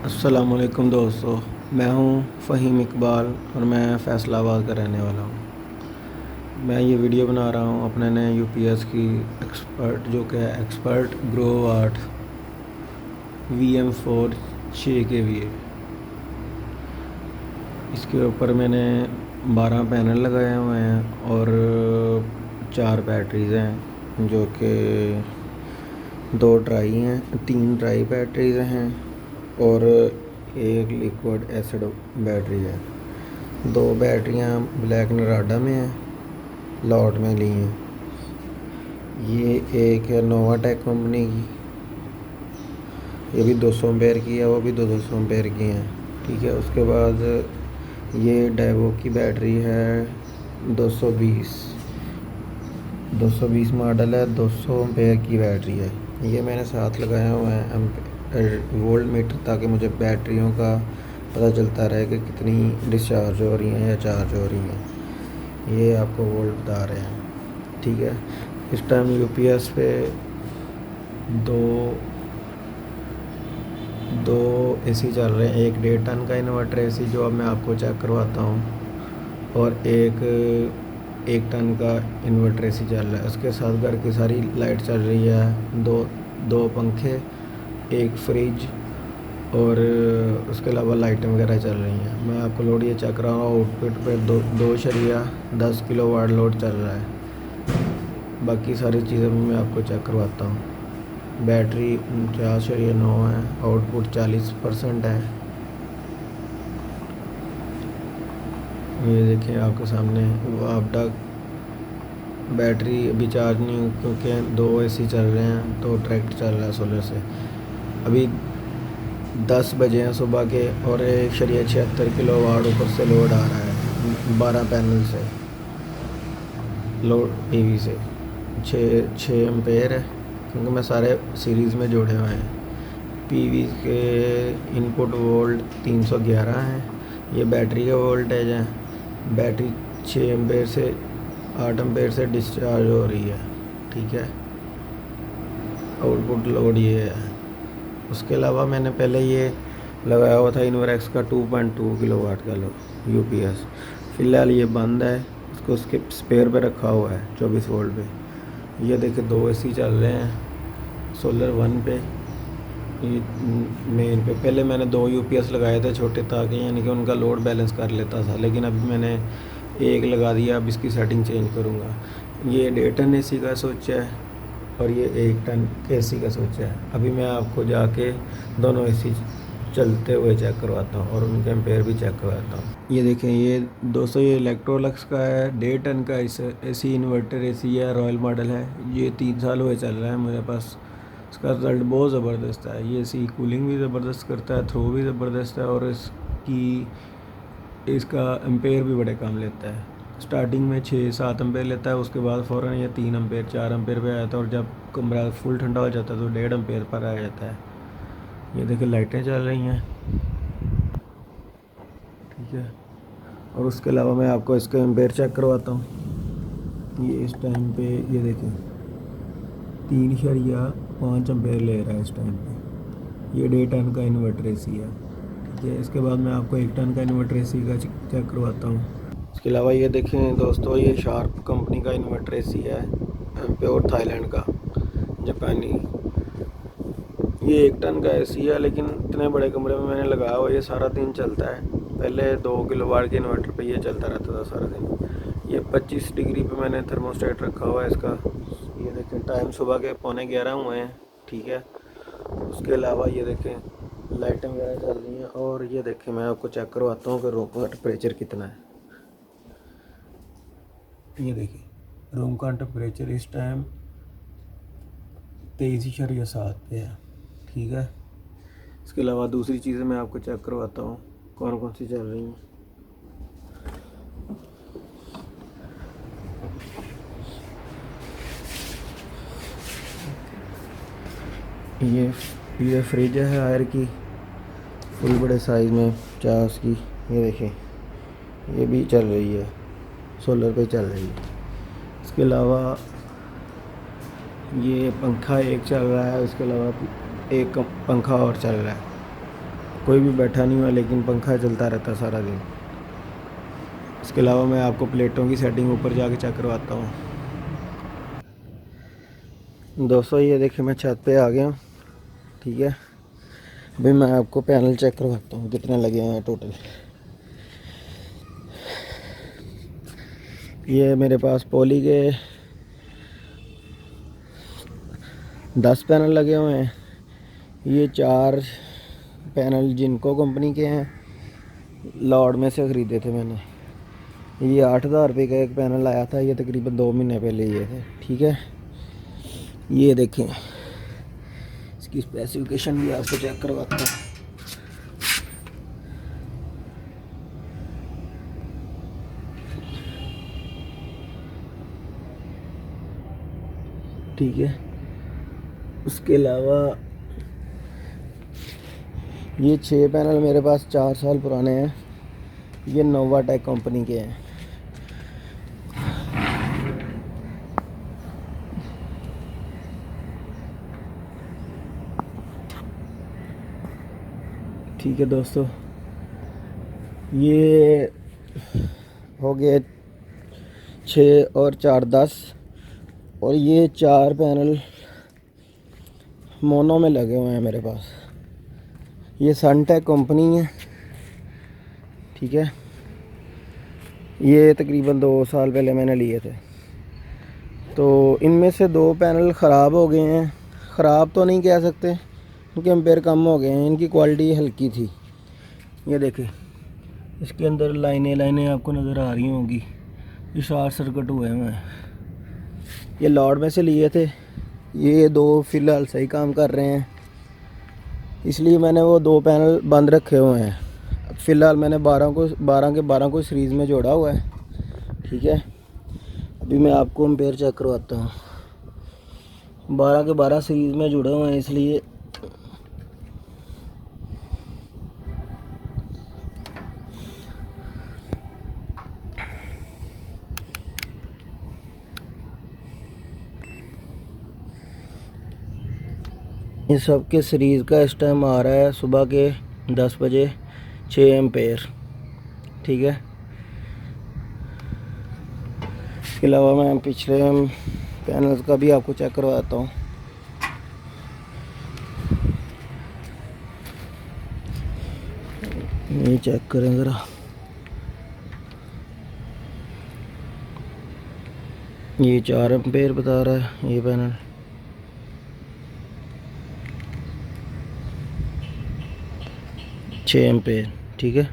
अस्सलामुअलैकुम दोस्तों। मैं हूं फ़हीम इकबाल और मैं फ़ैसलाबाद का रहने वाला हूं। मैं ये वीडियो बना रहा हूं अपने नए यूपीएस की एक्सपर्ट जो कि है एक्सपर्ट ग्रो 8 VM4 6 kVA। इसके ऊपर मैंने 12 पैनल लगाए हुए हैं और 4 बैटरीज़ हैं जो कि 2 ट्राई हैं, 3 ट्राई बैटरीज़ हैं और एक लिक्विड एसिड बैटरी है। 2 बैटरियाँ ब्लैक नराडा में हैं, लॉट में ली हैं। ये एक है नोवाटेक कंपनी की, ये भी 200 एम्पेयर की है, वो भी 200 एम्पेयर की हैं। ठीक है, उसके बाद ये डेवो की बैटरी है 220 मॉडल है, 200 एम्पेयर की बैटरी है। ये मैंने साथ लगाया हुआ है वोल्ट मीटर, ताकि मुझे बैटरियों का पता चलता रहे कि कितनी डिस्चार्ज हो रही हैं या चार्ज हो रही हैं। ये आपको वोल्ट बता रहे हैं। ठीक है, इस टाइम यूपीएस पे दो दो एसी चल रहे हैं। एक 1.5 टन का इन्वर्टर एसी जो अब मैं आपको चेक करवाता हूँ, और एक 1 टन का इन्वर्टर एसी चल रहा है। उसके साथ घर की सारी लाइट चल रही है, दो पंखे, एक फ्रिज और उसके अलावा लाइटें वगैरह चल रही हैं। मैं आपको लोड ये चेक कर रहा हूँ, आउटपुट पे 2.10 किलोवाट लोड चल रहा है। बाकी सारी चीज़ें भी मैं आपको चेक करवाता हूँ। बैटरी 49.9 है, आउटपुट 40% है। ये देखें आपके सामने वो आपका बैटरी अभी चार्ज नहीं हुई क्योंकि 2 एसी चल रहे हैं, तो डायरेक्ट चल रहा है सोलर से। अभी 10 बजे हैं सुबह के और 1.76 किलोवाट ऊपर से लोड आ रहा है 12 पैनल से, लोड पीवी से 6 एम्पेयर है क्योंकि मैं सारे सीरीज़ में जोड़े हुए हैं। पीवी के इनपुट वोल्ट 311 हैं। ये बैटरी का वोल्टेज है। बैटरी 6 एम्पेयर से 8 एम्पेयर से डिस्चार्ज हो रही है। ठीक है, आउटपुट लोड ये है। उसके अलावा मैंने पहले ये लगाया हुआ था इनवरएक्स का 2.2 किलोवाट का यूपीएस। फ़िलहाल ये बंद है, उसको उसके स्पेयर पे रखा हुआ है 24 वोल्ट पे। ये देखिए 2 एसी चल रहे हैं सोलर 1 पे, मेन पे। पहले मैंने 2 यूपीएस लगाए थे छोटे, ताकि यानी कि उनका लोड बैलेंस कर लेता था, लेकिन अभी मैंने एक लगा दिया। अब इसकी सेटिंग चेंज करूँगा। ये 1.5 टन एसी का स्विच है और ये 1 टन एसी का स्विच है। अभी मैं आपको जाके दोनों एसी चलते हुए चेक करवाता हूँ और उनके एम्पेयर भी चेक करवाता हूँ। ये देखें, ये दोस्तों ये इलेक्ट्रोलक्स का है 1.5 टन का एसी इन्वर्टर एसी है, रॉयल मॉडल है। ये 3 साल हुए चल रहा है मेरे पास। इसका रिज़ल्ट बहुत ज़बरदस्त है। ये एसी कूलिंग भी ज़बरदस्त करता है, थ्रो भी ज़बरदस्त है, और इसका एम्पेयर भी बड़े कम लेता है। स्टार्टिंग में 6-7 एम्पेयर लेता है, उसके बाद फ़ौरन ये 3 एम्पेयर 4 एम्पेयर पे आ जाता है, और जब कमरा फुल ठंडा हो जाता है तो 1.5 एम्पेयर पर आ जाता है। ये देखिए लाइटें चल रही हैं। ठीक है, और उसके अलावा मैं आपको इसके एम्पेयर चेक करवाता हूँ। ये इस टाइम पे ये देखें 3.5 एम्पेयर ले रहा है इस टाइम पे। ये 1.5 टन का इन्वर्टर एसी है। ठीक है, इसके बाद मैं आपको 1 टन का इन्वर्टर एसी का चेक करवाता हूँ। इसके अलावा ये देखें दोस्तों, ये शार्प कंपनी का इन्वर्टर एसी है, प्योर थाईलैंड का, जापानी। ये 1 टन का एसी है, लेकिन इतने बड़े कमरे में मैंने लगाया हुआ, ये सारा दिन चलता है। पहले 2 किलोवाट के इन्वर्टर पे ये चलता रहता था सारा दिन। ये 25 डिग्री पे मैंने थर्मोस्टेट रखा हुआ है इसका। ये देखें टाइम सुबह के 11:15 हुए हैं। ठीक है, उसके अलावा ये देखें लाइटें वगैरह चल रही हैं, और ये देखें मैं आपको चेक करवाता हूँ कि रूम का टेम्परेचर कितना है। ये देखिए रूम का टेम्परेचर इस टाइम 23.7 पे है। ठीक है, इसके अलावा दूसरी चीज़ें मैं आपको चेक करवाता हूँ कौन कौन सी चल रही हैं। ये फ्रिज है हायर की, फुल बड़े साइज़ में 50 की। ये देखें ये भी चल रही है, सोलर पे चल रही है। इसके अलावा ये पंखा एक चल रहा है, उसके अलावा एक पंखा और चल रहा है। कोई भी बैठा नहीं हुआ, लेकिन पंखा चलता रहता सारा दिन। इसके अलावा मैं आपको प्लेटों की सेटिंग ऊपर जाके चेक करवाता हूँ। दोस्तों ये देखिए मैं छत पे आ गया हूँ, ठीक है। अभी मैं आपको पैनल चेक करवाता हूँ कितने लगे हैं टोटल। ये मेरे पास पॉली के 10 पैनल लगे हुए हैं। ये 4 पैनल जिनको कंपनी के हैं, लॉर्ड में से ख़रीदे थे मैंने। ये 8,000 रुपये का एक पैनल आया था, ये तकरीबन 2 महीने पहले ये थे, ठीक है। ये देखें, इसकी स्पेसिफिकेशन भी आपको चेक करवाता हूँ। ठीक है, उसके अलावा ये 6 पैनल मेरे पास 4 साल पुराने हैं। ये नोवाटेक कंपनी के हैं। ठीक है दोस्तों, ये हो गए 6 और 4 10, और ये 4 पैनल मोनो में लगे हुए हैं मेरे पास। ये सनटेक कंपनी है, ठीक है। ये तकरीबन 2 साल पहले मैंने लिए थे। तो इनमें से 2 पैनल ख़राब हो गए हैं। ख़राब तो नहीं कह सकते क्योंकि एम्पेयर कम हो गए हैं, इनकी क्वालिटी हल्की थी। ये देखें, इसके अंदर लाइनें आपको नज़र आ रही होंगी, ये शॉर्ट सर्किट हुए हैं। ये लॉर्ड में से लिए थे। ये 2 फ़िलहाल सही काम कर रहे हैं, इसलिए मैंने वो 2 पैनल बंद रखे हुए हैं। फ़िलहाल मैंने 12 को सीरीज़ में जोड़ा हुआ है, ठीक है। अभी मैं आपको एम्पेयर चेक करवाता हूँ। 12 के 12 सीरीज़ में जुड़े हुए हैं, इसलिए इन सब के सीरीज़ का इस टाइम आ रहा है सुबह के 10 बजे 6 एम्पेयर, ठीक है। इसके अलावा मैं पिछले पैनल्स का भी आपको चेक करवाता हूँ। ये चेक करें ज़रा, ये 4 एम्पेयर बता रहा है ये पैनल। छः एम्पेयर, ठीक है।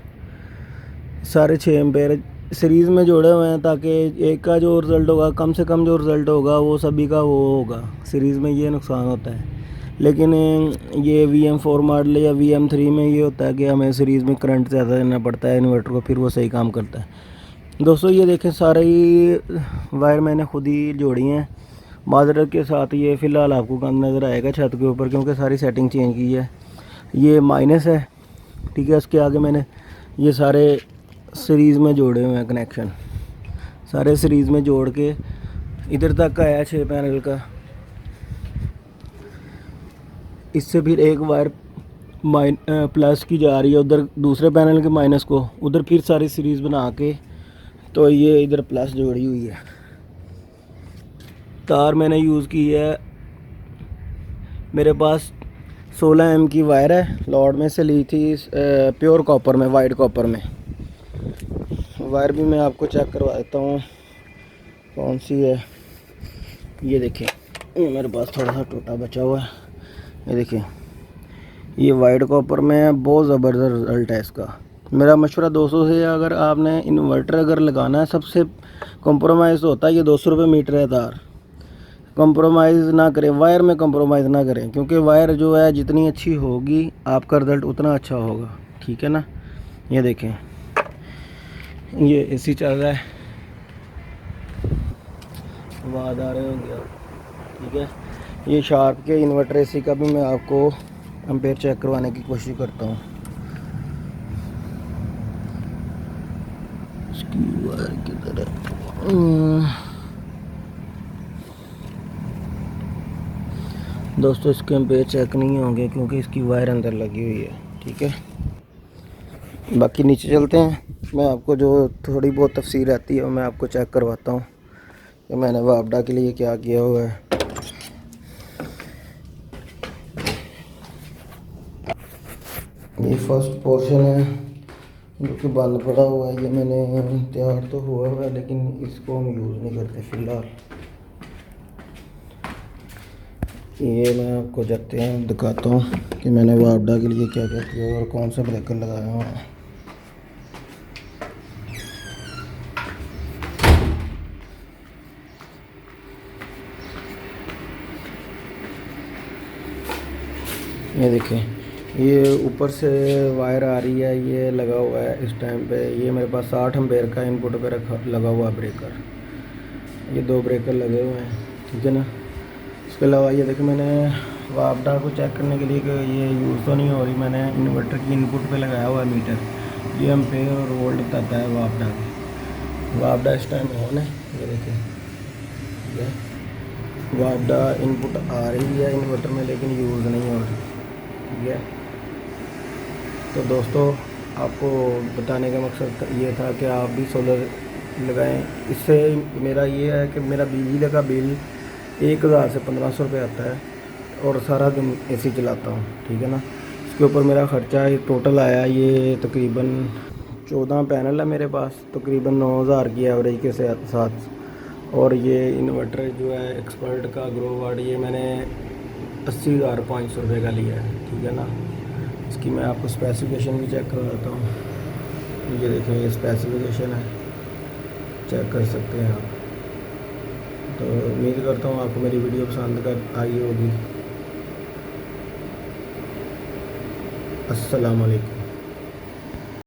सारे 6 एम्पेयर सीरीज़ में जोड़े हुए हैं ताकि एक का जो रिज़ल्ट होगा, कम से कम जो रिज़ल्ट होगा वो सभी का वो होगा। सीरीज़ में ये नुकसान होता है, लेकिन ये VM4 मॉडल या VM3 में ये होता है कि हमें सीरीज़ में करंट ज़्यादा देना पड़ता है इन्वर्टर को, फिर वो सही काम करता है। दोस्तों ये देखें, सारे ही वायर मैंने खुद ही जोड़ी हैं माजरत के साथ। ये फ़िलहाल आपको गंद नज़र आएगा छत के ऊपर क्योंकि सारी सेटिंग चेंज की है। ये माइनस है, ठीक है। उसके आगे मैंने ये सारे सीरीज़ में जोड़े हुए हैं कनेक्शन, सारे सीरीज़ में जोड़ के इधर तक आया 6 पैनल का। इससे फिर एक वायर प्लस की जा रही है उधर दूसरे पैनल के माइनस को, उधर फिर सारी सीरीज़ बना के तो ये इधर प्लस जोड़ी हुई है। तार मैंने यूज़ की है, मेरे पास 16 mm की वायर है, लॉर्ड में से ली थी प्योर कॉपर में, वाइट कॉपर में। वायर भी मैं आपको चेक करवा देता हूँ कौन सी है। ये देखें, ये मेरे पास थोड़ा सा टूटा बचा हुआ है। ये देखें, ये वाइट कॉपर में है, बहुत ज़बरदस्त रिज़ल्ट है इसका। मेरा मशवरा 200 से, अगर आपने इन्वर्टर अगर लगाना है, सबसे कॉम्प्रोमाइज़ होता है ये 200 रुपये मीटर है तार। कंप्रोमाइज़ ना करें, वायर में कंप्रोमाइज़ ना करें, क्योंकि वायर जो है जितनी अच्छी होगी आपका रिज़ल्ट उतना अच्छा होगा, ठीक है ना। ये देखें, ये AC चल रहा है, आवाज़ आ रहे होंगे आप, ठीक है। ये शार्प के इन्वर्टर AC का भी मैं आपको एम्पेयर चेक करवाने की कोशिश करता हूँ। इसकी वायर किधर है दोस्तों, इसके एम्पेयर चेक नहीं होंगे क्योंकि इसकी वायर अंदर लगी हुई है, ठीक है। बाकी नीचे चलते हैं, मैं आपको जो थोड़ी बहुत तफसीर आती है वो मैं आपको चेक करवाता हूँ कि मैंने वापडा के लिए क्या किया हुआ है। ये फर्स्ट पोर्शन है जो कि बंद पड़ा हुआ है, ये मैंने तैयार तो हुआ है लेकिन इसको हम यूज़ नहीं करते फ़िलहाल। ये मैं आपको जाते हैं दिखाता हूँ कि मैंने वापडा के लिए क्या क्या किया और कौन सा ब्रेकर लगाया हुआ है। ये देखें, ये ऊपर से वायर आ रही है, ये लगा हुआ है इस टाइम पे। ये मेरे पास 60 एम्पेयर का इनपुट पे रखा लगा हुआ ब्रेकर, ये 2 ब्रेकर लगे हुए हैं, ठीक है ना। इसके अलावा ये देखो, मैंने वापडा को चेक करने के लिए कि ये यूज़ तो नहीं हो रही, मैंने इन्वर्टर की इनपुट पे लगाया हुआ है मीटर। ये एम्पेयर और वोल्ट बताता है वापडा की। वापडा इस टाइम ऑन है, ये देखें, ठीक है। वापडा इनपुट आ रही है इन्वर्टर में लेकिन यूज़ नहीं हो रही, ठीक है। तो दोस्तों, आपको बताने का मकसद ये था कि आप भी सोलर लगाएं। इससे मेरा ये है कि मेरा बिजली का बिल 1000 से 1500 रुपये आता है और सारा दिन एसी चलाता हूँ, ठीक है ना। इसके ऊपर मेरा ख़र्चा टोटल आया, ये तकरीबन 14 पैनल है मेरे पास, तकरीबन 9000 की एवरेज के साथ। और ये इन्वर्टर जो है एक्सपर्ट का ग्रो वाट, ये मैंने 80,500 रुपये का लिया है, ठीक है ना। इसकी मैं आपको स्पेसिफिकेशन भी चेक करवाता हूँ। ये देखें, ये स्पेसिफिकेशन है, चेक कर सकते हैं आप। तो उम्मीद करता हूँ आपको मेरी वीडियो पसंद कर आई होगी। अस्सलाम वालेकुम।